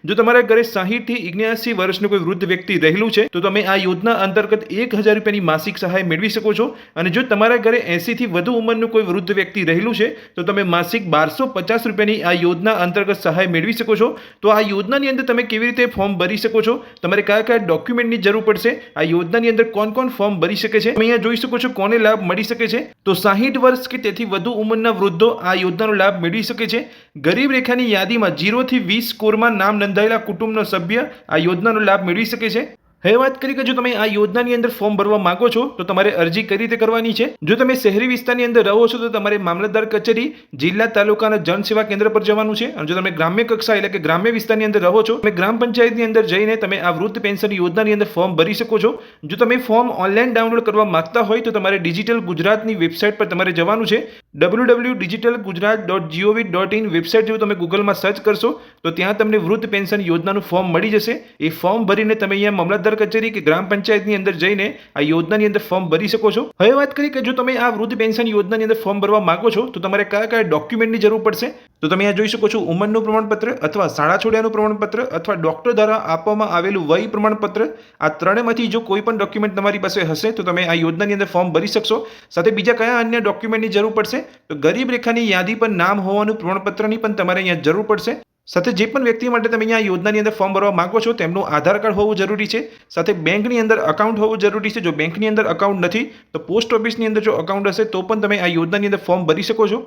જો તમારા ઘરે 60 થી 79 વર્ષનું કોઈ વૃદ્ધ વ્યક્તિ રહેલું છે તો તમે આ યોજના અંતર્ગત 1000 રૂપિયાની માસિક સહાય મેળવી શકો છો. અને જો તમારા ઘરે 80 થી વધુ ઉંમરનું કોઈ વૃદ્ધ વ્યક્તિ રહેલું છે તો તમે માસિક 1250 રૂપિયાની આ યોજના અંતર્ગત સહાય મેળવી શકો છો. તો આ યોજનાની અંદર તમે કેવી રીતે ફોર્મ ભરી શકો છો, તમારે કયા કયા ડોક્યુમેન્ટની જરૂર પડશે, આ યોજનાની અંદર કોણ કોણ ફોર્મ ભરી શકે છે, તમે અહીંયા જોઈ શકો છો કોને લાભ મળી શકે છે. તો 60 વર્ષ કે તેથી વધુ ઉંમરના વૃદ્ધો આ યોજનાનો લાભ મેળવી શકે છે. ગરીબ રેખાની યાદીમાં 0 થી 20 સ્કોરમાં નામ નોંધાયેલા કુટુંબનો સભ્ય આ યોજનાનો લાભ મેળવી શકે છે. હવે વાત કરીએ કે જો તમે આ યોજનાની અંદર ફોર્મ ભરવા માંગો છો તો તમારે અરજી કઈ રીતે કરવાની છે. જો તમે શહેરી વિસ્તારની અંદર રહો છો તો તમારે મામલતદાર કચેરી, જિલ્લા તાલુકાના જનસેવા કેન્દ્ર પર જવાનું છે. અને જો તમે ગ્રામ્ય કક્ષા એટલે કે ગ્રામ્ય વિસ્તારની અંદર રહો છો, તમે ગ્રામ પંચાયતની અંદર જઈને તમે આ વૃદ્ધ પેન્શન યોજનાની અંદર ફોર્મ ભરી શકો છો. જો તમે ફોર્મ ઓનલાઈન ડાઉનલોડ કરવા માંગતા હોય તો તમારે ડિજિટલ ગુજરાતની વેબસાઇટ પર તમારે જવાનું છે. www.digitalgujarat.gov.in વેબસાઇટ જેવું તમે ગૂગલમાં સર્ચ કરશો તો ત્યાં તમને વૃદ્ધ પેન્શન યોજનાનું ફોર્મ મળી જશે. એ ફોર્મ ભરીને તમે અહીંયા મામલતદાર કચેરી કે ગ્રામ પંચાયતની અંદર જઈને આ યોજનાની અંદર ફોર્મ ભરી શકો છો. હવે વાત કરીએ કે જો તમે આ વૃદ્ધ પેન્શન યોજનાની અંદર ફોર્મ ભરવા માંગો છો તો તમારે કયા કયા ડોક્યુમેન્ટની જરૂર પડશે. તો તમે અહીંયા જોઈ શકો છો ઉંમરનું પ્રમાણપત્ર અથવા શાળા છોડ્યાનું પ્રમાણપત્ર અથવા ડોક્ટર દ્વારા આપવામાં આવેલું વય પ્રમાણપત્ર. આ ત્રણેયમાંથી જો કોઈ પણ ડોક્યુમેન્ટ તમારી પાસે હશે તો તમે આ યોજનાની અંદર ફોર્મ ભરી શકશો. સાથે બીજા કયા અન્ય ડોક્યુમેન્ટની જરૂર પડશે તો ગરીબ રેખાની યાદી પર નામ હોવાનું પ્રમાણપત્રની પણ તમારે અહીંયા જરૂર પડશે. સાથે જે પણ વ્યક્તિ માટે તમે અહીંયા યોજનાની અંદર ફોર્મ ભરવા માંગો છો તેમનું આધાર કાર્ડ હોવું જરૂરી છે. સાથે બેંકની અંદર અકાઉન્ટ હોવું જરૂરી છે. જો બેંકની અંદર અકાઉન્ટ નથી તો પોસ્ટ ઓફિસની અંદર જો અકાઉન્ટ હશે તો પણ તમે આ યોજનાની અંદર ફોર્મ ભરી શકો છો.